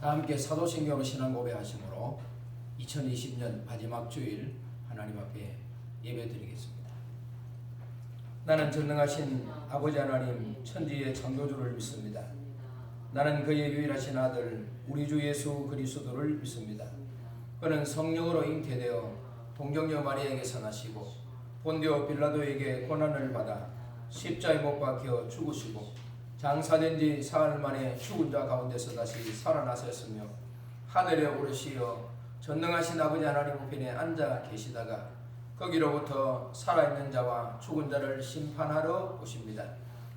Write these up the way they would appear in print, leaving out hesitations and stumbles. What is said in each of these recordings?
다 함께 사도신경 신앙 고백하심으로 2020년 마지막 주일 하나님 앞에 예배드리겠습니다. 나는 전능하신 아버지 하나님 천지의 창조주를 믿습니다. 나는 그의 유일하신 아들 우리 주 예수 그리스도를 믿습니다. 그는 성령으로 잉태되어 동정녀 마리아에게서 나시고 본디오 빌라도에게 고난을 받아 십자가에 못 박혀 죽으시고 장사된 지 사흘 만에 죽은 자 가운데서 다시 살아나셨으며 하늘에 오르시어 전능하신 아버지 하나님 우편에 앉아 계시다가 거기로부터 살아있는 자와 죽은 자를 심판하러 오십니다.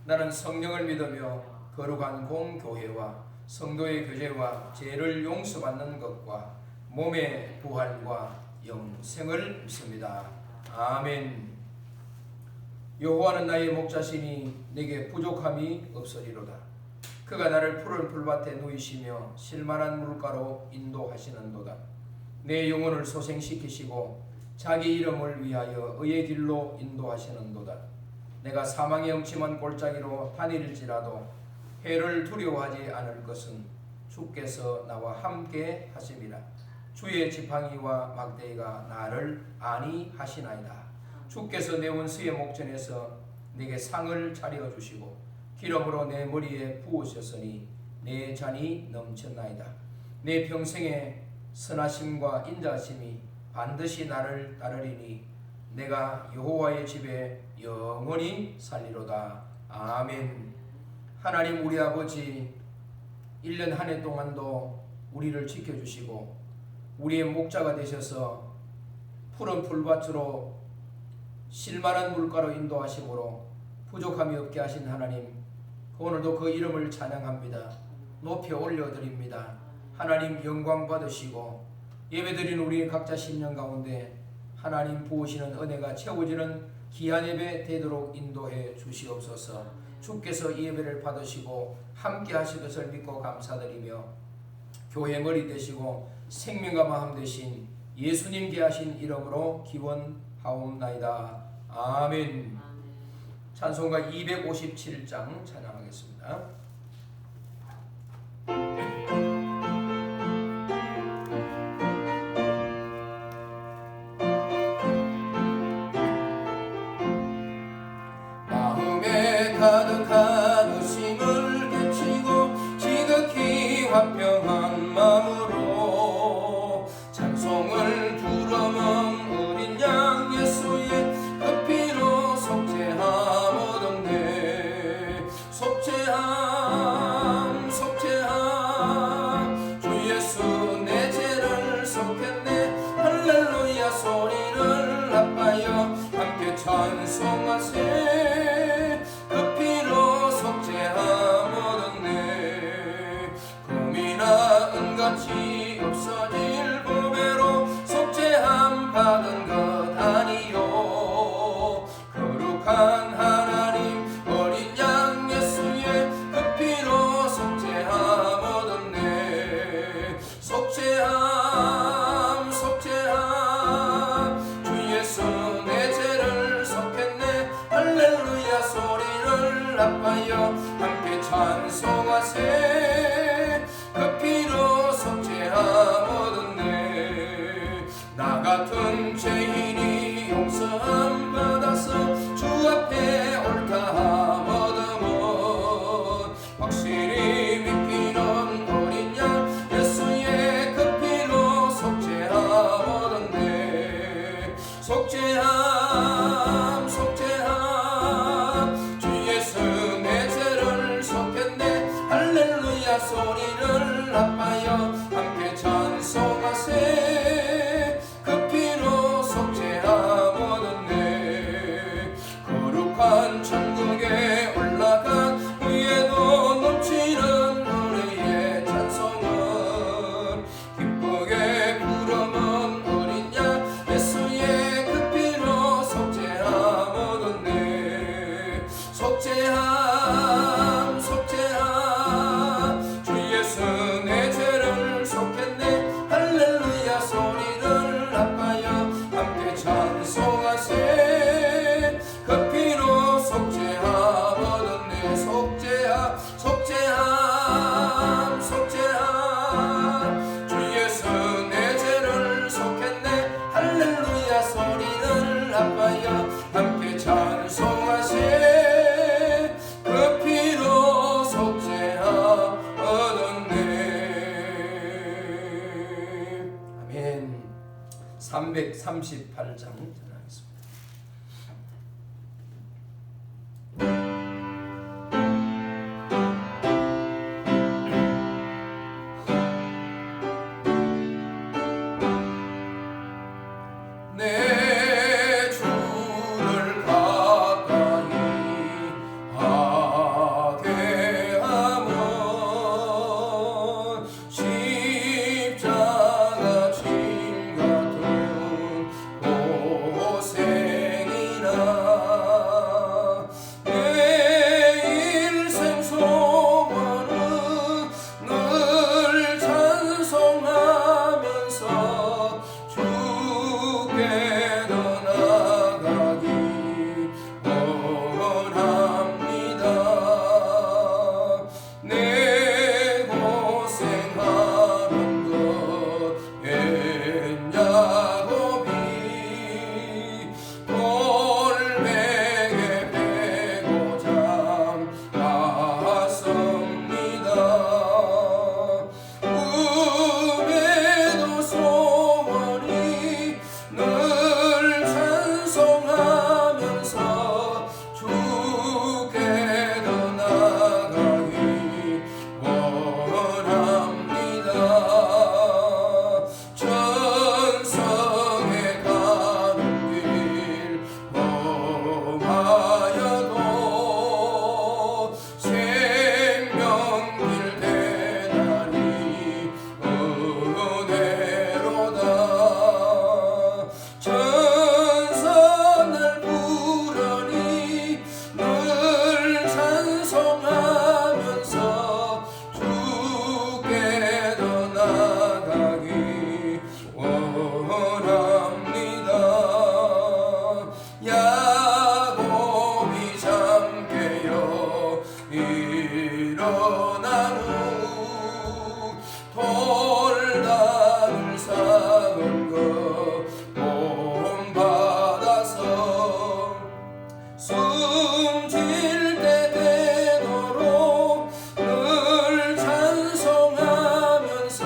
나는 성령을 믿으며 거룩한 공교회와 성도의 교제와 죄를 용서받는 것과 몸의 부활과 영생을 믿습니다. 아멘. 여호와는 나의 목자시니 내게 부족함이 없으리로다. 그가 나를 푸른 풀밭에 누이시며 실만한 물가로 인도하시는도다. 내 영혼을 소생시키시고 자기 이름을 위하여 의의 길로 인도하시는도다. 내가 사망의 음침한 골짜기로 다닐지라도 해를 두려워하지 않을 것은 주께서 나와 함께 하심이라. 주의 지팡이와 막대기가 나를 안위하시나이다. 주께서 내 원수의 목전에서 내게 상을 차려주시고 기름으로 내 머리에 부으셨으니 내 잔이 넘쳤나이다. 내 평생의 선하심과 인자하심이 반드시 나를 따르리니 내가 여호와의 집에 영원히 살리로다. 아멘. 하나님 우리 아버지, 1년 한 해 동안도 우리를 지켜주시고 우리의 목자가 되셔서 푸른 풀밭으로 실만한 물가로 인도하심으로 부족함이 없게 하신 하나님, 오늘도 그 이름을 찬양합니다. 높이 올려드립니다. 하나님 영광 받으시고 예배드린 우리 각자 심령 가운데 하나님 부으시는 은혜가 채워지는 귀한 예배 되도록 인도해 주시옵소서. 주께서 이 예배를 받으시고 함께 하실 것을 믿고 감사드리며 교회 머리 되시고 생명과 마음 되신 예수님께 하신 이름으로 기원하옵나이다. 아멘. 찬송가 257장 찬양하겠습니다. 마음에 가득한 의심을 깨치고 지극히 화평한 마음으로 찬송을 부르는 어린 양 예수의 그 피로 속죄함 얻었네. 속죄함 속죄함 주 예수 내 죄를 속했네. 할렐루야 소리를 합하여 함께 찬송하세. 그 피로 속죄함 얻었네. 금이나 은같이 없어질 보배로 속죄함 받은 것 아니요. 거룩한 하나님 어린 양 예수의 그 피로 속죄함 얻었네. 속죄함 속죄함 주 예수 내 죄를 속했네. 할렐루야 소리를 합하여 함께 찬송하세. 그 피로 속죄함 얻었네. 나 같은 죄인이 용서함 받아서 주 앞에 옳다함 얻으면 확실히 믿기는 어린 양 예수의 그 피로 속죄함 얻었네. 속죄함 속죄함 주 예수 내 죄를 속했네. 할렐루야 소리를 합하여 함께 찬송하세. 그 피로 속죄함 얻었네. 거룩한 천국에 올라간 후에도 넘치는 노래의 찬송은 기쁘게 부르는 어린 양 예수의 그 피로 속죄함 얻었네. 속죄함 속죄함 주 예수 내 죄를 338장 전하겠습니다. 내 주를 가까이 하게 하면 십자가 짐 같은 고생이나 내 일생 소원은 늘 찬송하면서 주께 더 나아가기 원합니다. 내 고생하는 것 옛 야곱이 돌멩에 베고 잠갔습니다. 꿈에도 소원이 늘 찬송하면서 주께 더 나아가기 원합니다. 천성에 가는 길 험하여도 생명길 대단히 은혜로다. 천사 날 부르니 늘 찬송하면서 주께 더 나아가기 원합니다. 야곱이 잠 깨어 일어난 후 돌다를 쌓은 것 본받아서 숨질 때 되도록 늘 찬송하면서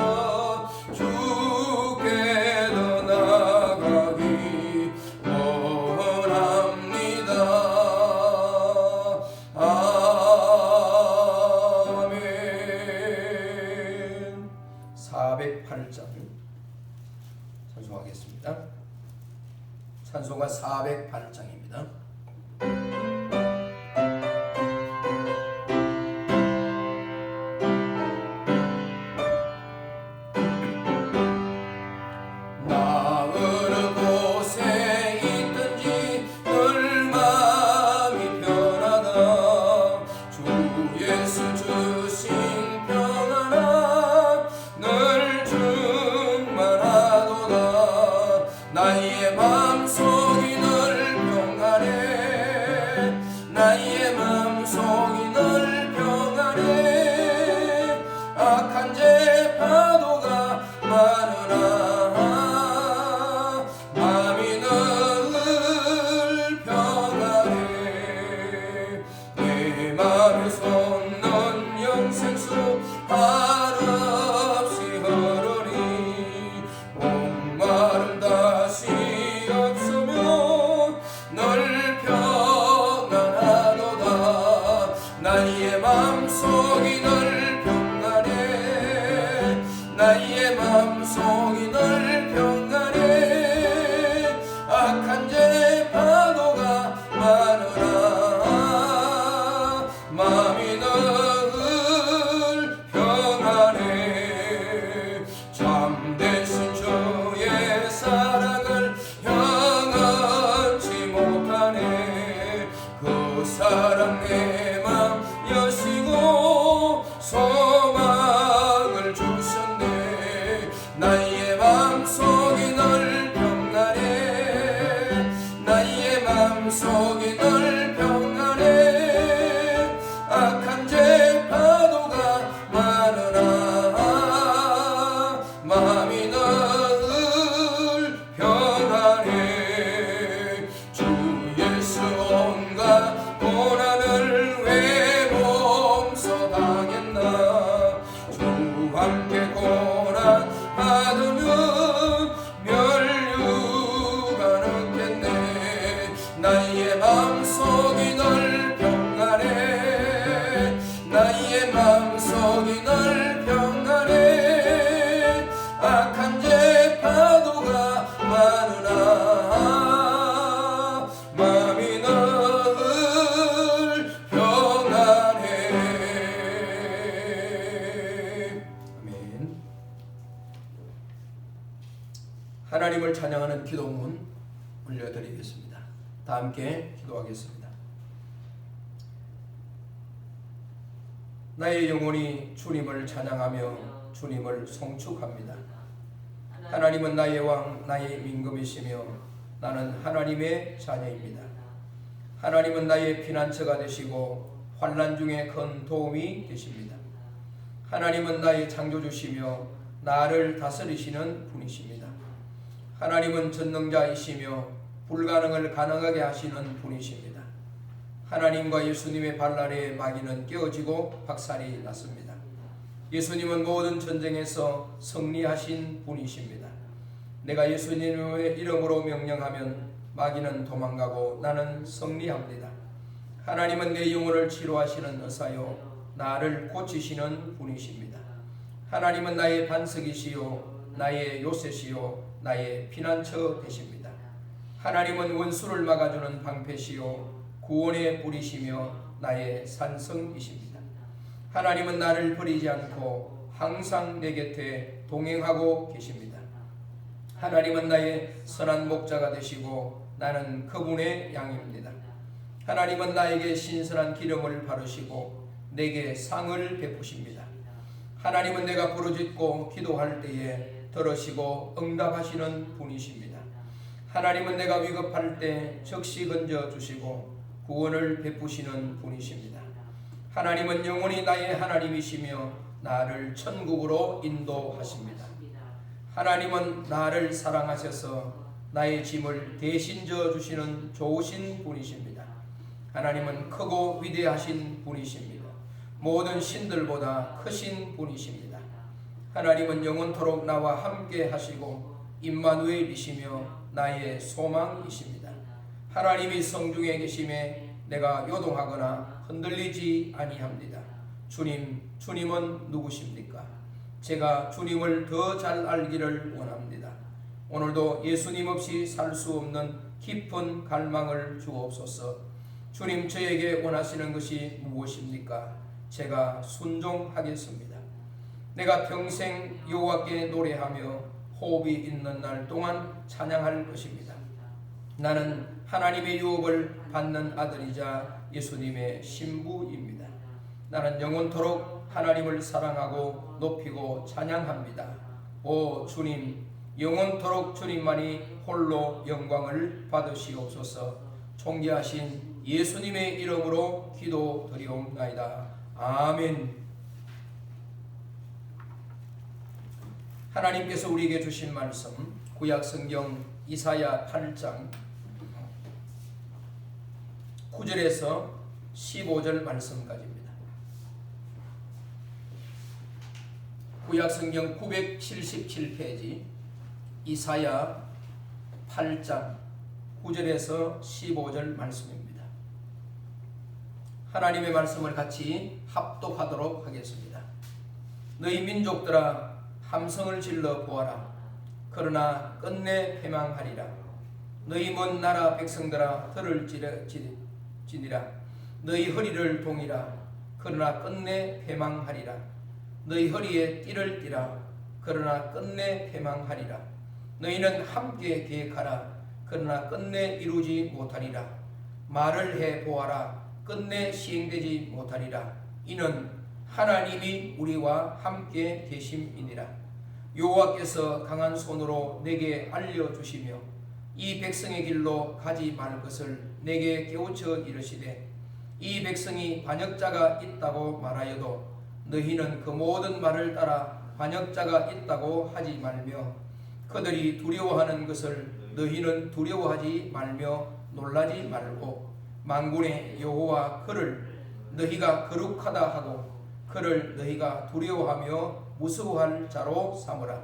주께 더 나아가기 원합니다. 아멘. 408장 찬송하겠습니다. 찬송가 408장입니다. 나으로 고생 있든지 늘 마음이 편하다. 주 예수 주신 평안아 늘 충만하도다. 나의 마음속이 늘 평안해. 나의 마음속이 늘 평안해. 악한 죄 파도가 많으나 마음이 늘 평안해. 내 마음에 솟는 영생수 한없이 흐르니 목마름 다시 없으며 늘 평안하도다. 나의 마음속이 늘 평안해. 나의 마음속이 늘 평안해. 악한 죄 파도가 많으나 마음이 늘 평안해. 여기 널 평안해 악한 죄 파도가 많으나 마음이 늘 평안해. 아멘. 하나님을 찬양하는 기도문 올려드리겠습니다. 다 함께 기도하겠습니다. 나의 영혼이 주님을 찬양하며 주님을 송축합니다. 하나님은 나의 왕, 나의 민금이시며 나는 하나님의 자녀입니다. 하나님은 나의 피난처가 되시고 환난 중에 큰 도움이 되십니다. 하나님은 나의 창조주시며 나를 다스리시는 분이십니다. 하나님은 전능자이시며 불가능을 가능하게 하시는 분이십니다. 하나님과 예수님의 발날에 마귀는 깨어지고 박살이 났습니다. 예수님은 모든 전쟁에서 승리하신 분이십니다. 내가 예수님의 이름으로 명령하면 마귀는 도망가고 나는 승리합니다. 하나님은 내 영혼을 치료하시는 의사요 나를 고치시는 분이십니다. 하나님은 나의 반석이시요 나의 요새시요 나의 피난처 되십니다. 하나님은 원수를 막아주는 방패시요 구원의 뿌리시며 나의 산성이십니다. 하나님은 나를 버리지 않고 항상 내 곁에 동행하고 계십니다. 하나님은 나의 선한 목자가 되시고 나는 그분의 양입니다. 하나님은 나에게 신선한 기름을 바르시고 내게 상을 베푸십니다. 하나님은 내가 부르짖고 기도할 때에 들으시고 응답하시는 분이십니다. 하나님은 내가 위급할 때 즉시 건져주시고 구원을 베푸시는 분이십니다. 하나님은 영원히 나의 하나님이시며 나를 천국으로 인도하십니다. 하나님은 나를 사랑하셔서 나의 짐을 대신 져주시는 좋으신 분이십니다. 하나님은 크고 위대하신 분이십니다. 모든 신들보다 크신 분이십니다. 하나님은 영원토록 나와 함께 하시고 임마누엘이시며 나의 소망이십니다. 하나님이 성중에 계심에 내가 요동하거나 흔들리지 아니합니다. 주님은 누구십니까? 제가 주님을 더 잘 알기를 원합니다. 오늘도 예수님 없이 살 수 없는 깊은 갈망을 주옵소서. 주님, 저에게 원하시는 것이 무엇입니까? 제가 순종하겠습니다. 내가 평생 여호와께 노래하며 호흡이 있는 날 동안 찬양할 것입니다. 나는 하나님의 유업을 받는 아들이자 예수님의 신부입니다. 나는 영원토록 하나님을 사랑하고 높이고 찬양합니다. 오 주님, 영원토록 주님만이 홀로 영광을 받으시옵소서. 존귀하신 예수님의 이름으로 기도드리옵나이다. 아멘. 하나님께서 우리에게 주신 말씀 구약성경 이사야 8장 9절에서 15절 말씀까지입니다. 구약성경 977페이지 이사야 8장 9절에서 15절 말씀입니다. 하나님의 말씀을 같이 합독하도록 하겠습니다. 너희 민족들아 함성을 질러 보아라. 그러나 끝내 패망하리라. 너희 먼 나라 백성들아 들을 지니라. 너희 허리를 동이라. 그러나 끝내 패망하리라. 너희 허리에 띠를 띠라. 그러나 끝내 패망하리라. 너희는 함께 계획하라. 그러나 끝내 이루지 못하리라. 말을 해 보아라. 끝내 시행되지 못하리라. 이는 하나님이 우리와 함께 계심이니라. 여호와께서 강한 손으로 내게 알려주시며 이 백성의 길로 가지 말 것을 내게 깨우쳐 이르시되 이 백성이 반역자가 있다고 말하여도 너희는 그 모든 말을 따라 반역자가 있다고 하지 말며 그들이 두려워하는 것을 너희는 두려워하지 말며 놀라지 말고 만군의 여호와 그를 너희가 거룩하다 하고 그를 너희가 두려워하며 무서워할 자로 삼으라.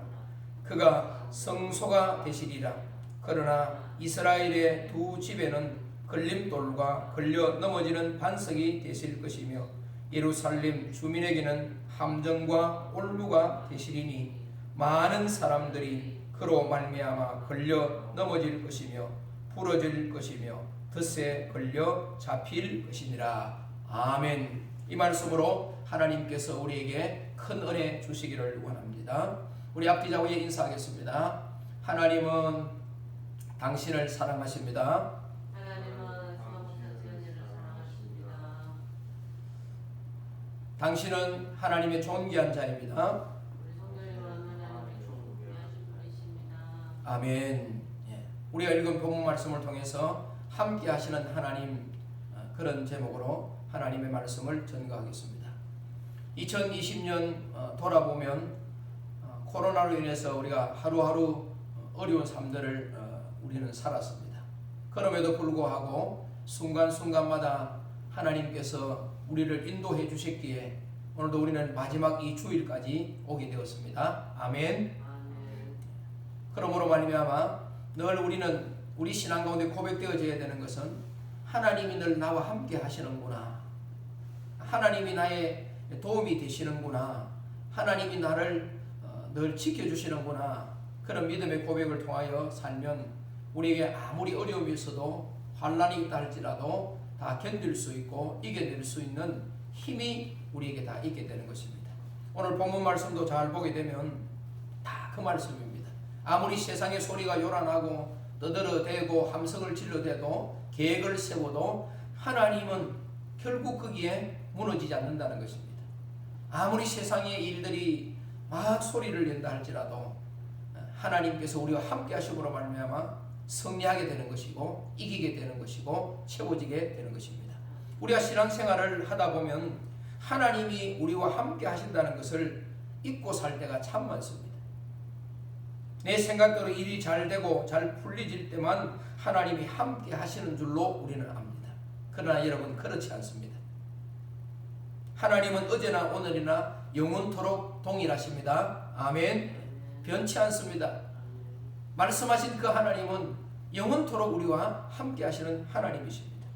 그가 성소가 되시리라. 그러나 이스라엘의 두 집에는 걸림돌과 걸려 넘어지는 반석이 되실 것이며 예루살렘 주민에게는 함정과 올무가 되시리니 많은 사람들이 그로 말미암아 걸려 넘어질 것이며 부러질 것이며 덫에 걸려 잡힐 것이니라. 아멘. 이 말씀으로 하나님께서 우리에게 큰 은혜 주시기를 원합니다. 우리 앞뒤 좌우에 인사하겠습니다. 하나님은 당신을 사랑하십니다. 당신은 하나님의 존귀한 자입니다. 아멘. 우리가 읽은 본문 말씀을 통해서 함께 하시는 하나님, 그런 제목으로 하나님의 말씀을 전가하겠습니다. 2020년 돌아보면 코로나로 인해서 우리가 하루하루 어려운 삶들을 우리는 살았습니다. 그럼에도 불구하고 순간순간마다 하나님께서 우리를 인도해 주셨기에 오늘도 우리는 마지막 이 주일까지 오게 되었습니다. 아멘. 그러므로 말미암아 늘 우리는 우리 신앙 가운데 고백되어져야 되는 것은 하나님이 늘 나와 함께 하시는구나, 하나님이 나의 도움이 되시는구나, 하나님이 나를 늘 지켜주시는구나, 그런 믿음의 고백을 통하여 살면 우리에게 아무리 어려움이 있어도 환난이 있다 할지라도 다 견딜 수 있고 이겨낼 수 있는 힘이 우리에게 다 있게 되는 것입니다. 오늘 본문 말씀도 잘 보게 되면 다 그 말씀입니다. 아무리 세상의 소리가 요란하고 떠들어대고 함성을 질러대도 계획을 세워도 하나님은 결국 거기에 무너지지 않는다는 것입니다. 아무리 세상의 일들이 막 소리를 낸다 할지라도 하나님께서 우리와 함께 하심으로 말미암아 승리하게 되는 것이고 이기게 되는 것이고 채워지게 되는 것입니다. 우리가 신앙생활을 하다 보면 하나님이 우리와 함께 하신다는 것을 잊고 살 때가 참 많습니다. 내 생각대로 일이 잘 되고 잘 풀리질 때만 하나님이 함께 하시는 줄로 우리는 압니다. 그러나 여러분, 그렇지 않습니다. 하나님은 어제나 오늘이나 영원토록 동일하십니다. 아멘. 변치 않습니다. 말씀하신 그 하나님은 영원토록 우리와 함께 하시는 하나님이십니다.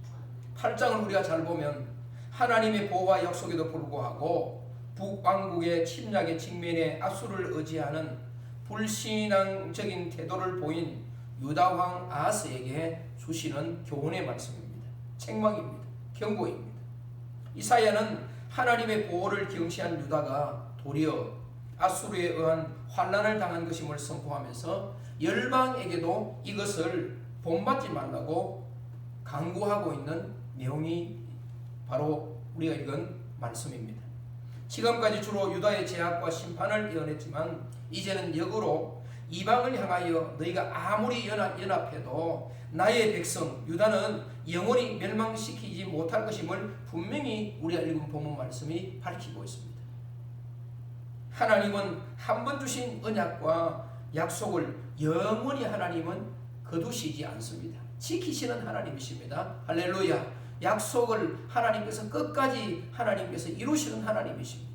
8장을 우리가 잘 보면 하나님의 보호와 약속에도 불구하고 북왕국의 침략의 직면에 아수를 의지하는 불신앙적인 태도를 보인 유다왕 아하스에게 주시는 교훈의 말씀입니다. 책망입니다. 경고입니다. 이사야는 하나님의 보호를 경시한 유다가 도리어 아수르에 의한 환난을 당한 것임을 선포하면서 열방에게도 이것을 본받지 말라고 강구하고 있는 내용이 바로 우리가 읽은 말씀입니다. 지금까지 주로 유다의 제약과 심판을 예언했지만 이제는 역으로 이방을 향하여 너희가 아무리 연합해도 나의 백성 유다는 영원히 멸망시키지 못할 것임을 분명히 우리가 읽은 본문 말씀이 밝히고 있습니다. 하나님은 한 번 주신 언약과 약속을 영원히 하나님은 거두시지 않습니다. 지키시는 하나님이십니다. 할렐루야. 약속을 하나님께서 끝까지 하나님께서 이루시는 하나님이십니다.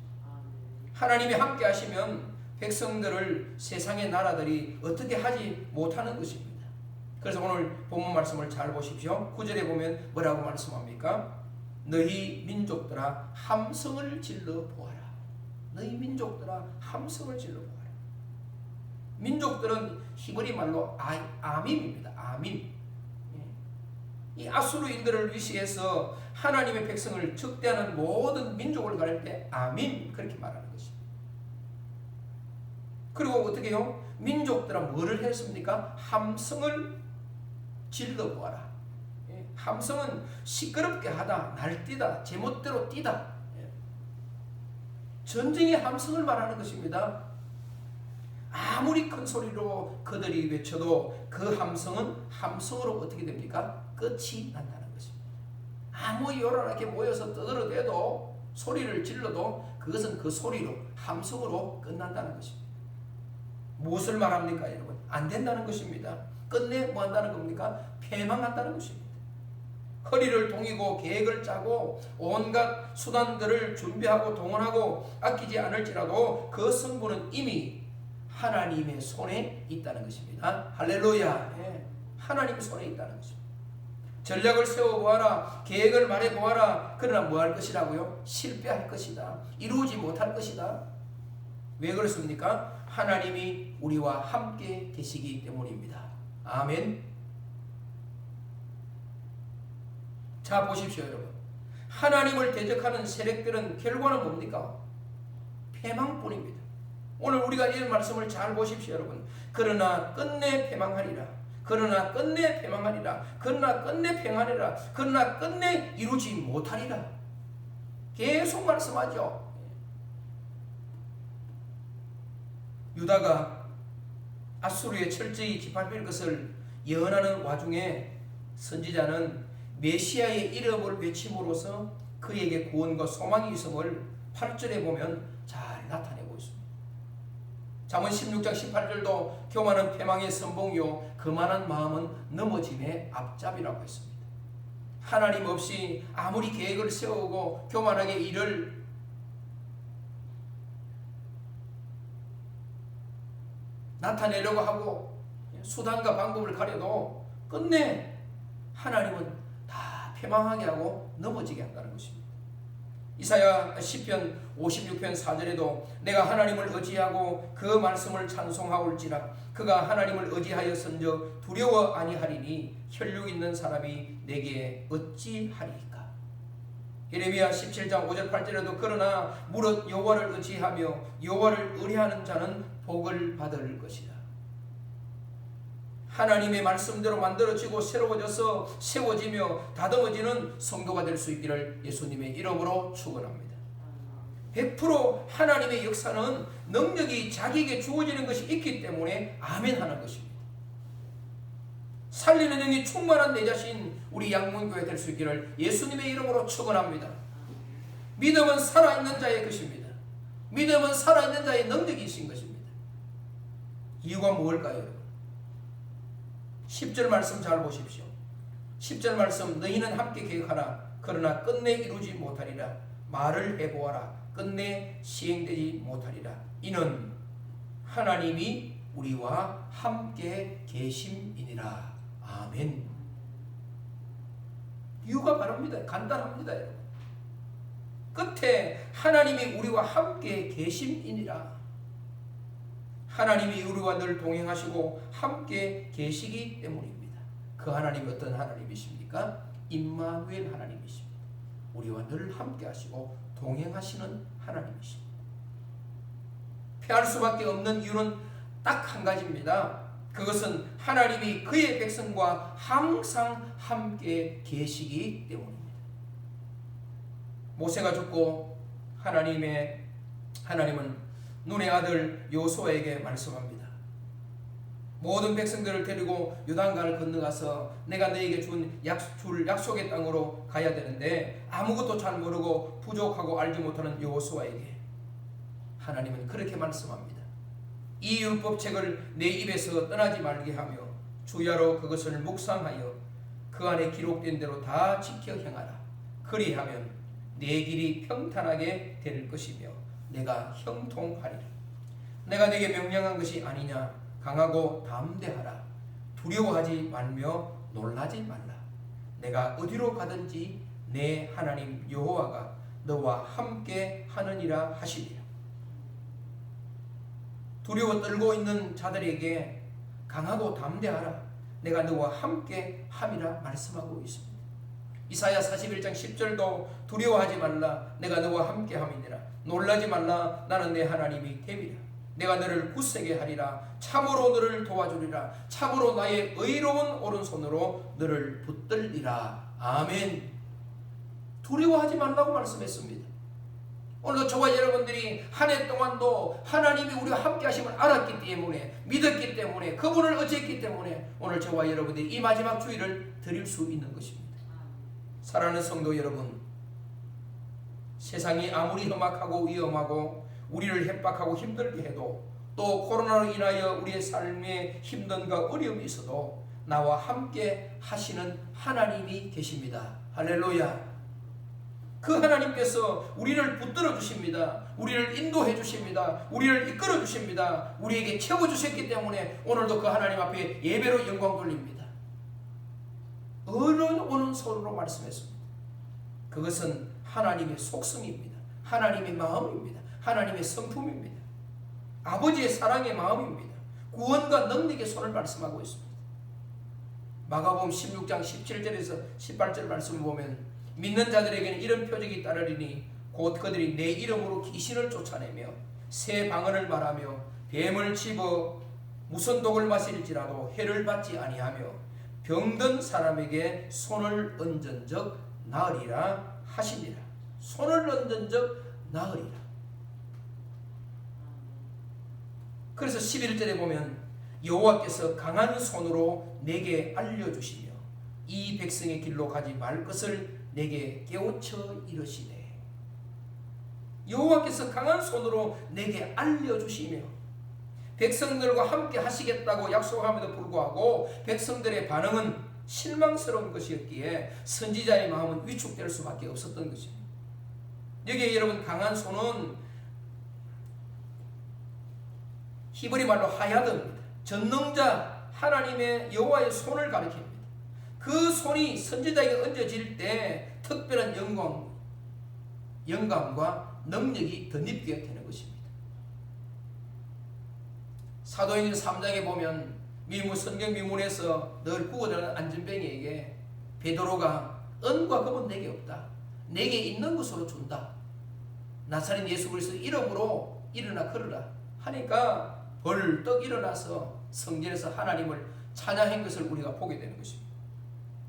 하나님이 함께 하시면 백성들을 세상의 나라들이 어떻게 하지 못하는 것입니다. 그래서 오늘 본문 말씀을 잘 보십시오. 9절에 보면 뭐라고 말씀합니까? 너희 민족들아 함성을 질러 보아라. 너희 민족들아 함성을 질러 보아라. 민족들은 히브리 말로 아밈입니다. 아밈. 이 아수르인들을 위시해서 하나님의 백성을 적대하는 모든 민족을 가릴 때 아밈, 그렇게 말하는 것입니다. 그리고 어떻게 해요? 민족들은 뭐를 했습니까? 함성을 질러보아라. 함성은 시끄럽게 하다, 날뛰다, 제멋대로 뛰다. 전쟁의 함성을 말하는 것입니다. 아무리 큰 소리로 그들이 외쳐도 그 함성은 함성으로 어떻게 됩니까? 끝이 난다는 것입니다. 아무리 요란하게 모여서 떠들어대도 소리를 질러도 그것은 그 소리로 함성으로 끝난다는 것입니다. 무엇을 말합니까 여러분? 안 된다는 것입니다. 끝내 뭐 한다는 겁니까? 패망한다는 것입니다. 허리를 동이고 계획을 짜고 온갖 수단들을 준비하고 동원하고 아끼지 않을지라도 그 성부는 이미 하나님의 손에 있다는 것입니다. 할렐루야. 하나님의 손에 있다는 것입니다. 전략을 세워보아라. 계획을 말해보아라. 그러나 뭐 할 것이라고요? 실패할 것이다. 이루지 못할 것이다. 왜 그렇습니까? 하나님이 우리와 함께 계시기 때문입니다. 아멘. 자, 보십시오 여러분. 하나님을 대적하는 세력들은 결과는 뭡니까? 패망뿐입니다. 오늘 우리가 이 말씀을 잘 보십시오 여러분. 그러나 끝내 패망하리라. 그러나 끝내 패망하리라. 그러나 끝내 패망하리라. 그러나 끝내 이루지 못하리라. 계속 말씀하죠. 유다가 아수르에 철저히 짓밟힐 것을 예언하는 와중에 선지자는 메시아의 이름을 외침으로써 그에게 구원과 소망이 있음을 8절에 보면 잘 나타내고 있습니다. 잠언 16장 18절도 교만은 패망의 선봉이요 거만한 마음은 넘어짐의 앞잡이라고 했습니다. 하나님 없이 아무리 계획을 세우고 교만하게 일을 나타내려고 하고 수단과 방법을 가려도 끝내 하나님은 다 패망하게 하고 넘어지게 한다는 것입니다. 이사야 시편 56편 4절에도 내가 하나님을 의지하고 그 말씀을 찬송하올지라 그가 하나님을 의지하였은즉 두려워 아니하리니 혈육 있는 사람이 내게 어찌하리까. 예레미야 17장 5절 8절에도 그러나 무릇 여호와를 의지하며 여호와를 의뢰하는 자는 복을 받을 것이다. 하나님의 말씀대로 만들어지고 새로워져서 세워지며 다듬어지는 성도가 될 수 있기를 예수님의 이름으로 축원합니다. 100% 하나님의 역사는 능력이 자기에게 주어지는 것이 있기 때문에 아멘 하는 것입니다. 살리는 영이 충만한 내 자신 우리 양문교회 될 수 있기를 예수님의 이름으로 축원합니다. 믿음은 살아있는 자의 것입니다. 믿음은 살아있는 자의 능력이 있는 것입니다. 이유가 무엇일까요 여러분? 10절 말씀 잘 보십시오. 10절 말씀 너희는 함께 계획하라. 그러나 끝내 이루지 못하리라. 말을 해보아라. 끝내 시행되지 못하리라. 이는 하나님이 우리와 함께 계심이니라. 아멘. 이유가 바로입니다. 간단합니다 여러분. 끝에 하나님이 우리와 함께 계심이니라. 하나님이 우리와 늘 동행하시고 함께 계시기 때문입니다. 그 하나님이 어떤 하나님이십니까? 임마누엘 하나님이십니다. 우리와 늘 함께 하시고 동행하시는 하나님이십니다. 피할 수밖에 없는 이유는 딱 한 가지입니다. 그것은 하나님이 그의 백성과 항상 함께 계시기 때문입니다. 모세가 죽고 하나님은 눈의 아들 여호수아에게 말씀합니다. 모든 백성들을 데리고 요단강을 건너가서 내가 너에게 줄 약속의 땅으로 가야 되는데 아무것도 잘 모르고 부족하고 알지 못하는 여호수아에게 하나님은 그렇게 말씀합니다. 이 율법책을 내 입에서 떠나지 말게 하며 주야로 그것을 묵상하여 그 안에 기록된 대로 다 지켜 행하라. 그리하면 내 길이 평탄하게 될 것이며 내가 형통하리라. 내가 내게 명령한 것이 아니냐. 강하고 담대하라. 두려워하지 말며 놀라지 말라. 내가 어디로 가든지 내 하나님 여호와가 너와 함께 하느니라 하시리라. 두려워 떨고 있는 자들에게 강하고 담대하라. 내가 너와 함께 함이라 말씀하고 있습니다. 이사야 41장 10절도 두려워하지 말라. 내가 너와 함께 함이니라. 놀라지 말라. 나는 내 하나님이 됨이라. 내가 너를 굳세게 하리라. 참으로 너를 도와주리라. 참으로 나의 의로운 오른손으로 너를 붙들리라. 아멘. 두려워하지 말라고 말씀했습니다. 오늘도 저와 여러분들이 한 해 동안도 하나님이 우리와 함께 하심을 알았기 때문에, 믿었기 때문에, 그분을 의지했기 때문에 오늘 저와 여러분들이 이 마지막 주일을 드릴 수 있는 것입니다. 사랑하는 성도 여러분, 세상이 아무리 험악하고 위험하고 우리를 협박하고 힘들게 해도 또 코로나로 인하여 우리의 삶에 힘든가 어려움이 있어도 나와 함께 하시는 하나님이 계십니다. 할렐루야. 그 하나님께서 우리를 붙들어 주십니다. 우리를 인도해 주십니다. 우리를 이끌어 주십니다. 우리에게 채워 주셨기 때문에 오늘도 그 하나님 앞에 예배로 영광 돌립니다. 어려운 손으로 말씀했습니다. 그것은 하나님의 속성입니다. 하나님의 마음입니다. 하나님의 성품입니다. 아버지의 사랑의 마음입니다. 구원과 능력의 손을 말씀하고 있습니다. 마가복음 16장 17절에서 18절 말씀을 보면 믿는 자들에게는 이런 표적이 따르리니 곧 그들이 내 이름으로 귀신을 쫓아내며 새 방언을 말하며 뱀을 집어 무슨 독을 마실지라도 해를 받지 아니하며 병든 사람에게 손을 얹은 적 나으리라 하시니라. 손을 얹은 적 나으리라. 그래서 11절에 보면 여호와께서 강한 손으로 내게 알려주시며 이 백성의 길로 가지 말 것을 내게 깨우쳐 이르시네. 여호와께서 강한 손으로 내게 알려주시며 백성들과 함께 하시겠다고 약속함에도 불구하고 백성들의 반응은 실망스러운 것이었기에 선지자의 마음은 위축될 수밖에 없었던 것입니다. 여기에 여러분 강한 손은 히브리 말로 하야드입니다. 전능자 하나님의 여호와의 손을 가리킵니다. 그 손이 선지자에게 얹어질 때 특별한 영감과 능력이 덧입게 되는 것입니다. 사도행전 3장에 보면 성경 미문에서 늘 구원하는 안전뱅이에게 베드로가 은과 금은 내게 없다. 내게 있는 것으로 준다. 나사렛 예수 그리스도 이름으로 일어나 걸으라 하니까 벌떡 일어나서 성전에서 하나님을 찬양한 것을 우리가 보게 되는 것입니다.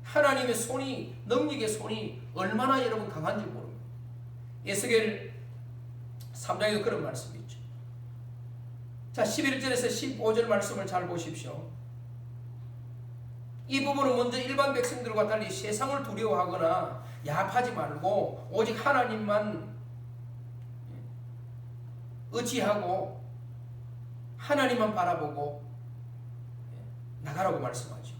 하나님의 손이, 능력의 손이 얼마나 여러분 강한지 모릅니다. 에스겔 3장에도 그런 말씀이 있죠. 자, 11절에서 15절 말씀을 잘 보십시오. 이 부분은 먼저 일반 백성들과 달리 세상을 두려워하거나 야합하지 말고 오직 하나님만 의지하고 하나님만 바라보고 나가라고 말씀하죠.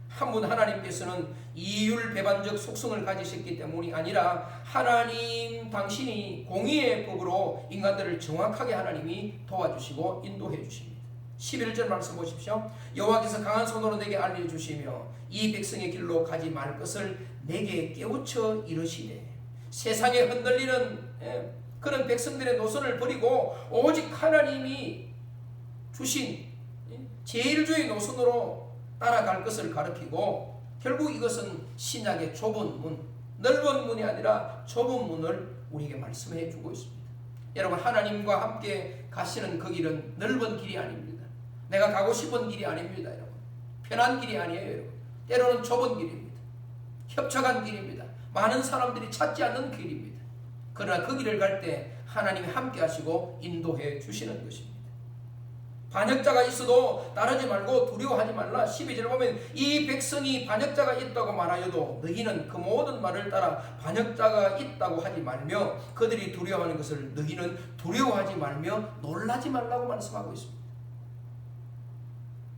한 분 하나님께서는 이율배반적 속성을 가지셨기 때문이 아니라 하나님 당신이 공의의 법으로 인간들을 정확하게 하나님이 도와주시고 인도해 주십니다. 11절 말씀 보십시오. 여호와께서 강한 손으로 내게 알려주시며 이 백성의 길로 가지 말 것을 내게 깨우쳐 이르시되 세상에 흔들리는 그런 백성들의 노선을 버리고 오직 하나님이 주신 제일주의 노선으로 따라갈 것을 가르치고 결국 이것은 신약의 좁은 문, 넓은 문이 아니라 좁은 문을 우리에게 말씀해 주고 있습니다. 여러분 하나님과 함께 가시는 그 길은 넓은 길이 아닙니다. 내가 가고 싶은 길이 아닙니다. 여러분 편한 길이 아니에요. 여러분 때로는 좁은 길입니다. 협착한 길입니다. 많은 사람들이 찾지 않는 길입니다. 그러나 그 길을 갈 때 하나님이 함께 하시고 인도해 주시는 것입니다. 반역자가 있어도 따르지 말고 두려워하지 말라. 12절 보면 이 백성이 반역자가 있다고 말하여도 너희는 그 모든 말을 따라 반역자가 있다고 하지 말며 그들이 두려워하는 것을 너희는 두려워하지 말며 놀라지 말라고 말씀하고 있습니다.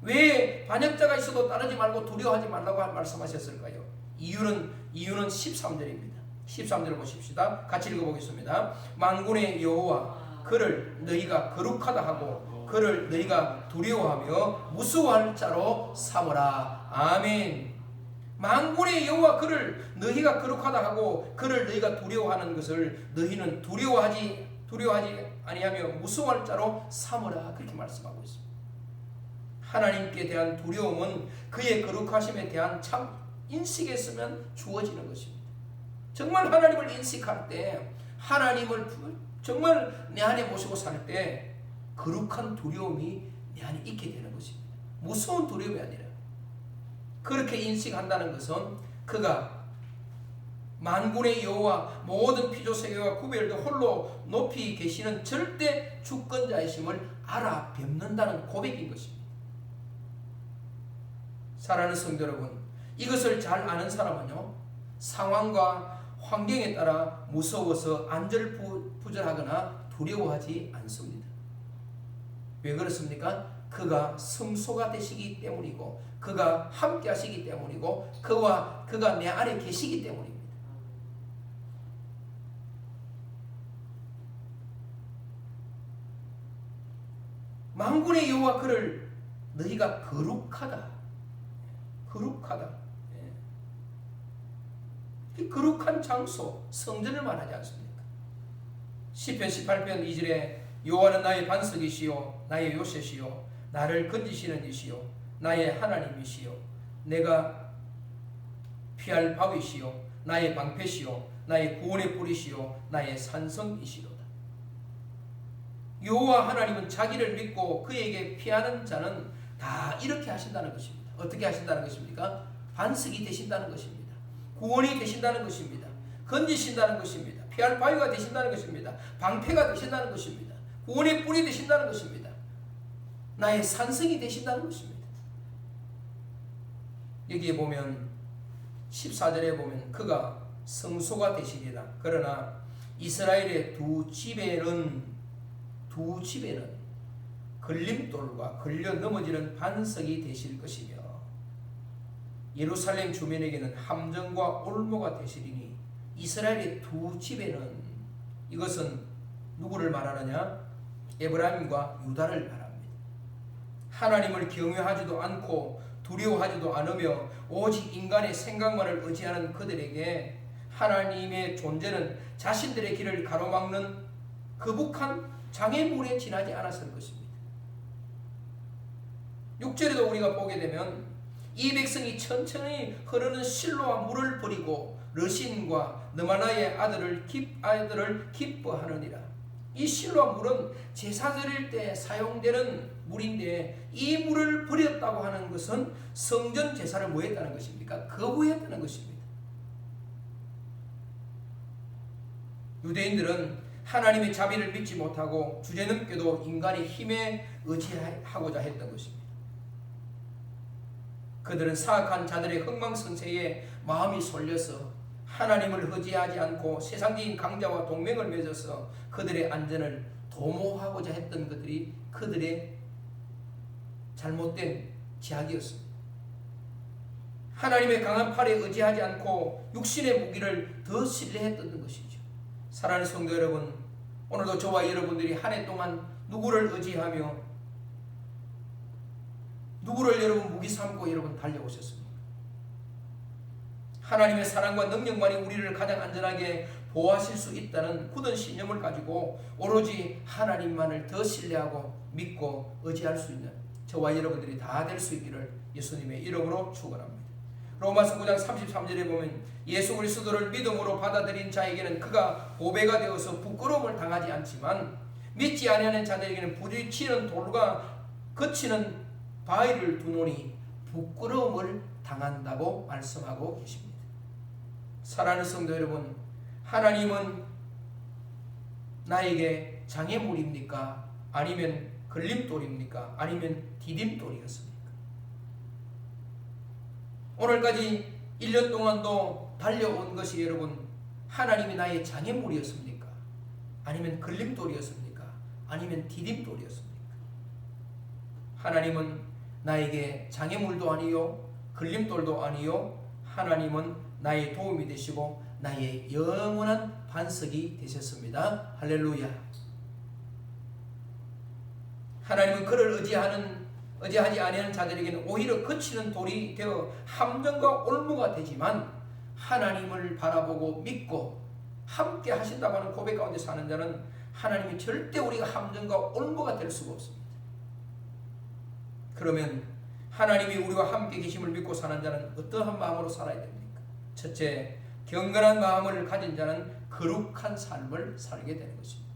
왜 반역자가 있어도 따르지 말고 두려워하지 말라고 말씀하셨을까요? 이유는 13절입니다. 13절을 보십시다. 같이 읽어보겠습니다. 만군의 여호와 그를 너희가 거룩하다 하고 그를 너희가 두려워하며 무서워할 자로 삼으라. 아멘. 만군의 여호와 그를 너희가 거룩하다 하고 그를 너희가 두려워하는 것을 너희는 두려워하지 아니하며 무서워할 자로 삼으라. 그렇게 말씀하고 있습니다. 하나님께 대한 두려움은 그의 거룩하심에 대한 참 인식했으면 주어지는 것입니다. 정말 하나님을 인식할 때 하나님을 정말 내 안에 모시고 살 때 거룩한 두려움이 내 안에 있게 되는 것입니다. 무서운 두려움이 아니라 그렇게 인식한다는 것은 그가 만군의 여호와 모든 피조세계와 구별도 홀로 높이 계시는 절대 주권자이심을 알아 뵙는다는 고백인 것입니다. 사랑하는 성도 여러분, 이것을 잘 아는 사람은요 상황과 환경에 따라 무서워서 안절부절하거나 두려워하지 않습니다. 왜 그렇습니까? 그가 성소가 되시기 때문이고 그가 함께 하시기 때문이고 그가 내 안에 계시기 때문입니다. 만군의 여호와 그를 너희가 거룩하다. 이 거룩한 장소 성전을 말하지 않습니까? 시편 18편 2절에 여호와는 나의 반석이시요 나의 요새시요 나를 건지시는 이시요 나의 하나님이시요 내가 피할 바위시요 나의 방패시요 나의 구원의 뿌리시요 나의 산성이시로다. 여호와 하나님은 자기를 믿고 그에게 피하는 자는 다 이렇게 하신다는 것입니다. 어떻게 하신다는 것입니까? 반석이 되신다는 것입니다. 구원이 되신다는 것입니다. 건지신다는 것입니다. 피할 바위가 되신다는 것입니다. 방패가 되신다는 것입니다. 구원의 뿔이 되신다는 것입니다. 나의 산성이 되신다는 것입니다. 여기에 보면 14절에 보면 그가 성소가 되시리라. 그러나 이스라엘의 두 집에는 걸림돌과 걸려 넘어지는 반석이 되실 것이며 예루살렘 주민에게는 함정과 올무가 되시리니 이스라엘의 두 집에는 이것은 누구를 말하느냐? 에브라임과 유다를 말합니다. 하나님을 경외하지도 않고 두려워하지도 않으며 오직 인간의 생각만을 의지하는 그들에게 하나님의 존재는 자신들의 길을 가로막는 거북한 장애물에 지나지 않았을 것입니다. 6절에도 우리가 보게 되면 이 백성이 천천히 흐르는 실로와 물을 버리고 르신과 느마나의 아들을 기뻐하느니라. 이 실로와 물은 제사 드릴 때 사용되는 물인데 이 물을 버렸다고 하는 것은 성전 제사를 뭐 했다는 것입니까? 거부했다는 것입니다. 유대인들은 하나님의 자비를 믿지 못하고 주제넘게도 인간의 힘에 의지하고자 했던 것입니다. 그들은 사악한 자들의 흥망성쇠에 마음이 쏠려서 하나님을 의지하지 않고 세상적인 강자와 동맹을 맺어서 그들의 안전을 도모하고자 했던 것들이 그들의 잘못된 지향이었습니다. 하나님의 강한 팔에 의지하지 않고 육신의 무기를 더 신뢰했던 것이죠. 사랑하는 성도 여러분, 오늘도 저와 여러분들이 한 해 동안 누구를 의지하며 누구를 여러분 무기 삼고 여러분 달려오셨습니까? 하나님의 사랑과 능력만이 우리를 가장 안전하게 보호하실 수 있다는 굳은 신념을 가지고 오로지 하나님만을 더 신뢰하고 믿고 의지할 수 있는 저와 여러분들이 다 될 수 있기를 예수님의 이름으로 축원합니다. 로마서 9장 33절에 보면 예수 그리스도를 믿음으로 받아들인 자에게는 그가 보배가 되어서 부끄러움을 당하지 않지만 믿지 아니하는 자들에게는 부딪히는 돌과 거치는 바위를 두노니 부끄러움을 당한다고 말씀하고 계십니다. 사랑하는 성도 여러분, 하나님은 나에게 장애물입니까? 아니면 걸림돌입니까? 아니면 디딤돌이었습니까? 오늘까지 1년 동안도 달려온 것이 여러분 하나님이 나의 장애물이었습니까? 아니면 걸림돌이었습니까? 아니면 디딤돌이었습니까? 하나님은 나에게 장애물도 아니요 걸림돌도 아니요 하나님은 나의 도움이 되시고 나의 영원한 반석이 되셨습니다. 할렐루야. 하나님은 그를 의지하지 아니하는 자들에게는 오히려 거치는 돌이 되어 함정과 올무가 되지만 하나님을 바라보고 믿고 함께 하신다고 하는 고백 가운데 사는 자는 하나님이 절대 우리가 함정과 올무가 될 수가 없습니다. 그러면 하나님이 우리와 함께 계심을 믿고 사는 자는 어떠한 마음으로 살아야 됩니까? 첫째, 경건한 마음을 가진 자는 거룩한 삶을 살게 되는 것입니다.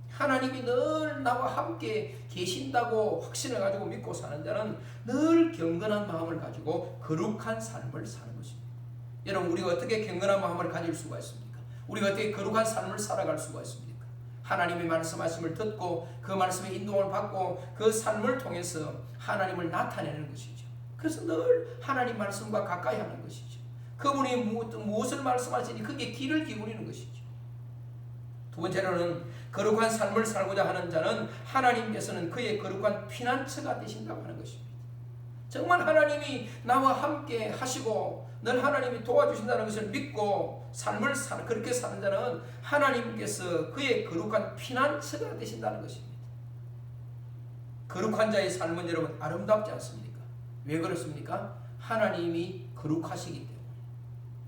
하나님이 늘 나와 함께 계신다고 확신을 가지고 믿고 사는 자는 늘 경건한 마음을 가지고 거룩한 삶을 사는 것입니다. 여러분, 우리가 어떻게 경건한 마음을 가질 수가 있습니까? 우리가 어떻게 거룩한 삶을 살아갈 수가 있습니까? 하나님의 말씀을 듣고 그 말씀의 인도를 받고 그 삶을 통해서 하나님을 나타내는 것이죠. 그래서 늘 하나님 말씀과 가까이 하는 것이죠. 그분이 무엇을 말씀하시니 그게 귀를 기울이는 것이죠. 두 번째로는 거룩한 삶을 살고자 하는 자는 하나님께서는 그의 거룩한 피난처가 되신다고 하는 것입니다. 정말 하나님이 나와 함께 하시고 늘 하나님이 도와주신다는 것을 믿고 그렇게 사는 자는 하나님께서 그의 거룩한 피난처가 되신다는 것입니다. 거룩한 자의 삶은 여러분 아름답지 않습니까? 왜 그렇습니까? 하나님이 거룩하시기 때문에.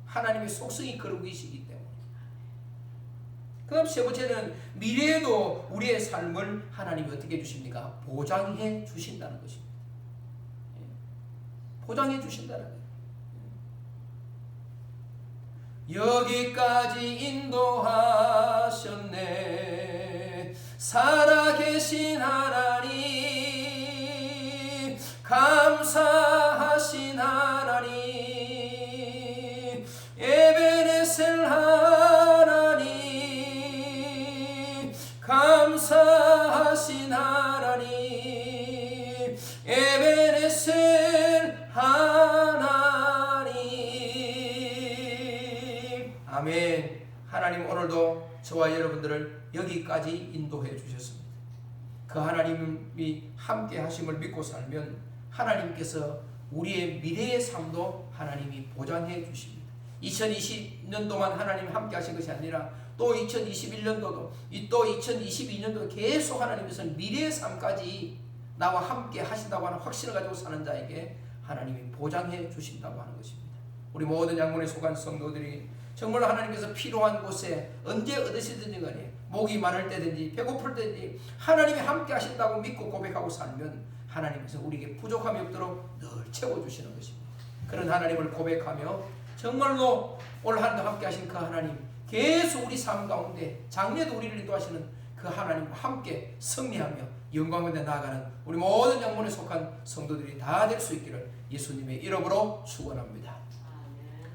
하나님의 속성이 그러고 계시기 때문에. 그 다음 세 번째는 미래에도 우리의 삶을 하나님이 어떻게 해주십니까? 보장해 주신다는 것입니다. 보장해 주신다는 거예요. 여기까지 인도하셨네 살아계신 하나님 감사하신 하나님 에베네셀 하나님 감사하신 하나님 에베네셀 하나님 아멘. 하나님 오늘도 저와 여러분들을 여기까지 인도해 주셨습니다. 그 하나님이 함께 하심을 믿고 살면 하나님께서 우리의 미래의 삶도 하나님이 보장해 주십니다. 2020년도만 하나님 함께 하신 것이 아니라 또 2021년도도 또 2022년도도 계속 하나님께서 미래의 삶까지 나와 함께 하신다고 하는 확신을 가지고 사는 자에게 하나님이 보장해 주신다고 하는 것입니다. 우리 모든 양문에 속한 성도들이 정말 하나님께서 필요한 곳에 언제 얻으시든지 간에 목이 마를 때든지 배고플 때든지 하나님이 함께 하신다고 믿고 고백하고 살면 하나님께서 우리에게 부족함이 없도록 늘 채워주시는 것입니다. 그런 하나님을 고백하며 정말로 올 한해 함께 하신 그 하나님 계속 우리 삶 가운데 장래도 우리를 인도하시는 그 하나님과 함께 승리하며 영광군에 나아가는 우리 모든 양문에 속한 성도들이 다 될 수 있기를 예수님의 이름으로 축원합니다.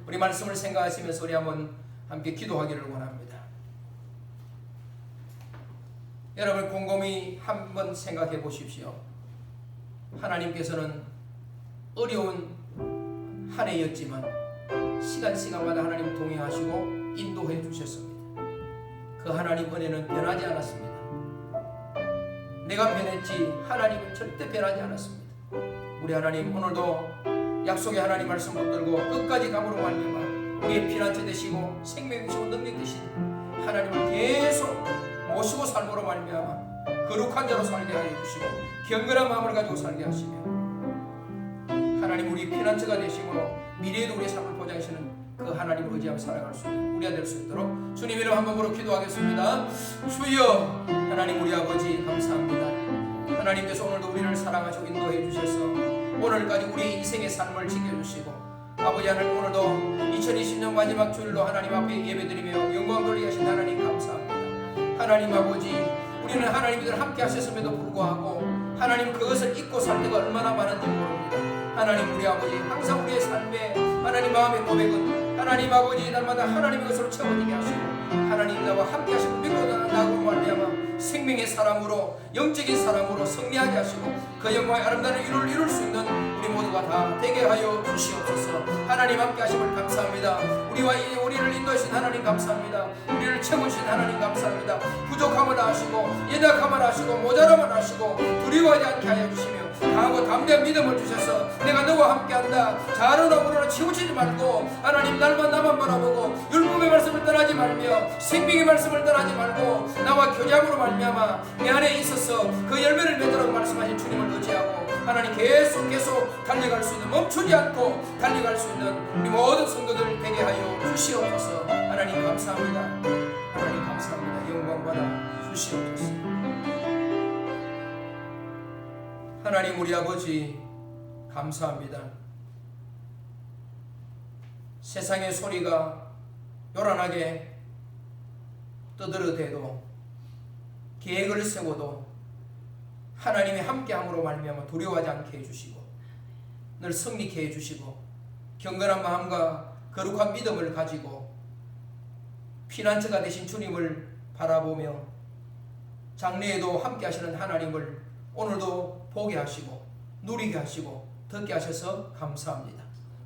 우리 말씀을 생각하시면서 우리 한번 함께 기도하기를 원합니다. 여러분 곰곰이 한번 생각해 보십시오. 하나님께서는 어려운 한 해였지만 시간마다 하나님 동행하시고 인도해 주셨습니다. 그 하나님 은혜는 변하지 않았습니다. 내가 변했지 하나님은 절대 변하지 않았습니다. 우리 하나님 오늘도 약속의 하나님 말씀 붙들고 끝까지 감으로 말미암아 우리의 피난처 되시고 생명 되시고 능력 되신 하나님을 계속 모시고 삶으로 말미암아 거룩한 자로 살게 하여 주시고 경건한 마음을 가지고 살게 하시며 하나님 우리 피난처가 되심으로 미래에도 우리의 삶을 보장하시는 그 하나님을 의지하며 살아갈 수 있는 우리가 될 수 있도록 주님 이름 한 번으로 기도하겠습니다. 주여 하나님 우리 아버지 감사합니다. 하나님께서 오늘도 우리를 사랑하시고 인도해 주셔서 오늘까지 우리의 인생의 삶을 지켜주시고 아버지 하나님 오늘도 2020년 마지막 주일로 하나님 앞에 예배드리며 영광 돌리게 하신 하나님 감사합니다. 하나님 아버지 우리는 하나님들 함께 하셨음에도 불구하고 하나님 그것을 잊고 살 때가 얼마나 많은지 모릅니다. 하나님 우리 아버지 항상 우리의 삶에 하나님 마음의 고백은 하나님 아버지 날마다 하나님의 것으로 채워지게 하시고 하나님 나와 함께 하시고 믿고 나아가고 말미암아 생명의 사람으로 영적인 사람으로 승리하게 하시고 그 영광의 아름다운 일을 이룰 수 있는 우리 모두가 다 되게 하여 주시옵소서. 하나님 함께 하심을 감사합니다. 우리를 인도하신 하나님 감사합니다. 우리를 채우신 하나님 감사합니다. 부족함을 아시고 연약함을 아시고 모자람을 아시고 두려워하지 않게 하여 주시며 강하고 담대한 믿음을 주셔서 내가 너와 함께한다. 자르나 무르나 치우치지 말고 하나님 날만 나만 바라보고 율법의 말씀을 떠나지 말며 생명의 말씀을 떠나지 말고 나와 교제함으로 말미암아 내 안에 있어서 그 열매를 맺도록 말씀하신 주님을 의지하고 하나님 계속 달려갈 수 있는 멈추지 않고 달려갈 수 있는 우리 모든 성도들 되게 하여 주시옵소서. 하나님 감사합니다. 하나님 감사합니다. 영광 받아 주시옵소서. 하나님 우리 아버지 감사합니다. 세상의 소리가 요란하게 떠들어대도 계획을 세워도 하나님이 함께함으로 말미암아 두려워하지 않게 해주시고 늘 승리케 해주시고 경건한 마음과 거룩한 믿음을 가지고 피난처가 되신 주님을 바라보며 장래에도 함께 하시는 하나님을 오늘도 보게 하시고 누리게 하시고 듣게 하셔서 감사합니다.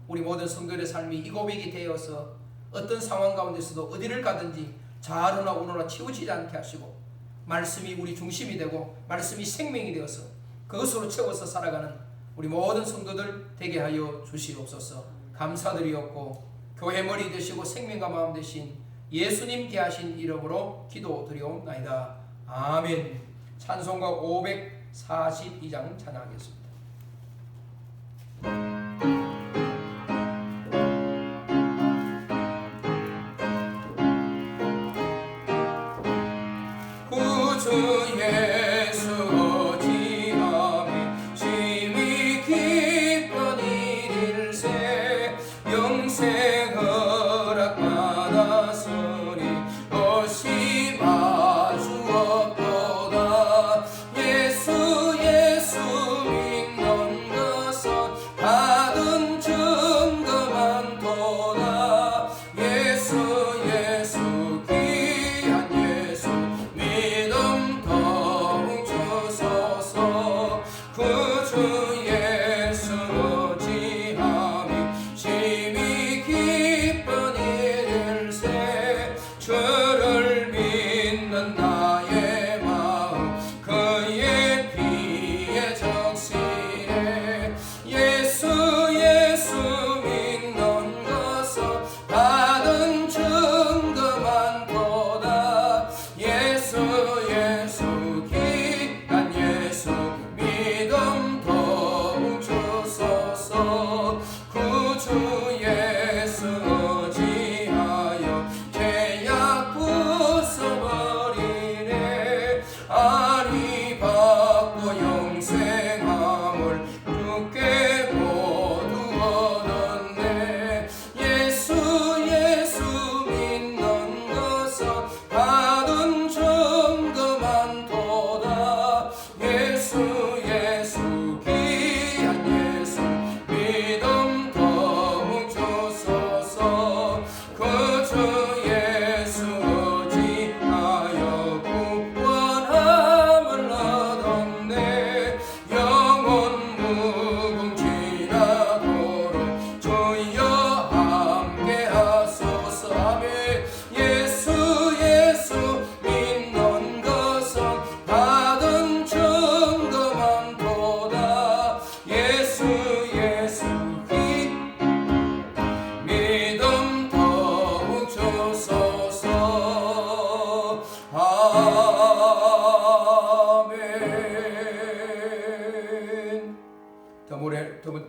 우리 모든 성도들의 삶이 이 고백이 되어서 어떤 상황 가운데서도 어디를 가든지 좌로나 우로나 치우치지 않게 하시고 말씀이 우리 중심이 되고 말씀이 생명이 되어서 그것으로 채워서 살아가는 우리 모든 성도들 되게 하여 주시옵소서. 감사드리옵고 교회 머리 되시고 생명과 마음 되신 예수님께 하신 이름으로 기도드리옵나이다. 아멘. 찬송가 542장 찬양하겠습니다.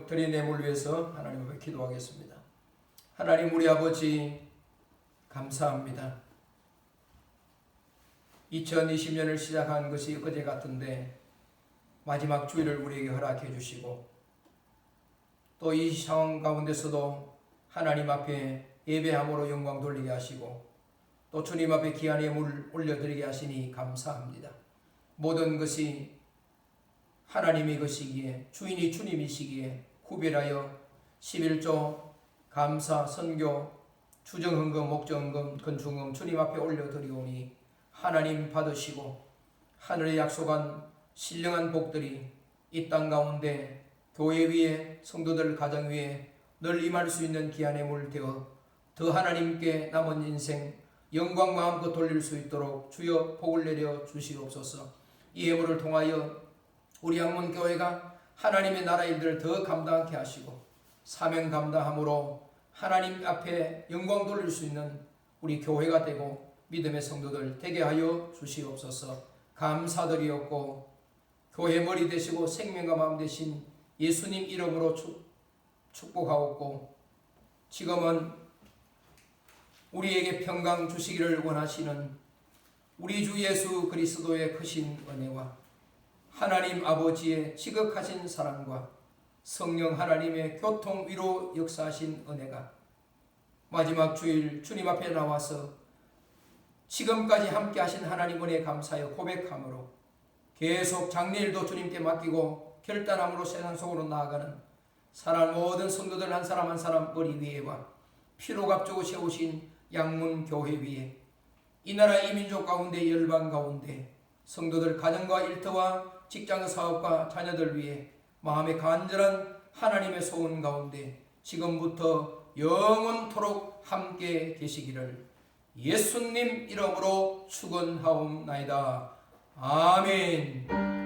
드리냄을 위해서 하나님 앞에 기도하겠습니다. 하나님 우리 아버지 감사합니다. 2020년을 시작한 것이 어제 같은데 마지막 주일을 우리에게 허락해 주시고 또 이 상황 가운데서도 하나님 앞에 예배함으로 영광 돌리게 하시고 또 주님 앞에 귀한 예물 올려드리게 하시니 감사합니다. 모든 것이 하나님의 것이기에 주인이 주님이시기에 구별하여 11조 감사 선교 주정헌금 목정헌금 건축헌금 주님 앞에 올려드리오니 하나님 받으시고 하늘에 약속한 신령한 복들이 이 땅 가운데 교회 위에 성도들 가정 위에 늘 임할 수 있는 귀한 예물 되어 더 하나님께 남은 인생 영광 마음껏 돌릴 수 있도록 주여 복을 내려 주시옵소서. 이 예물을 통하여 우리 양문교회가 하나님의 나라 일들을 더 감당하게 하시고 사명 감당함으로 하나님 앞에 영광 돌릴 수 있는 우리 교회가 되고 믿음의 성도들 되게 하여 주시옵소서. 감사드리옵고 교회 머리 되시고 생명과 마음 되신 예수님 이름으로 축복하옵고 지금은 우리에게 평강 주시기를 원하시는 우리 주 예수 그리스도의 크신 은혜와 하나님 아버지의 지극하신 사랑과 성령 하나님의 교통 위로 역사하신 은혜가 마지막 주일 주님 앞에 나와서 지금까지 함께 하신 하나님 은혜에 감사하여 고백함으로 계속 장래일도 주님께 맡기고 결단함으로 세상 속으로 나아가는 사랑 모든 성도들 한 사람 한 사람 머리 위에와 피로 값주고 세우신 양문교회 위에 이 나라 이 민족 가운데 열방 가운데 성도들 가정과 일터와 직장 사업과 자녀들 위해 마음의 간절한 하나님의 소원 가운데 지금부터 영원토록 함께 계시기를 예수님 이름으로 축원하옵나이다. 아멘.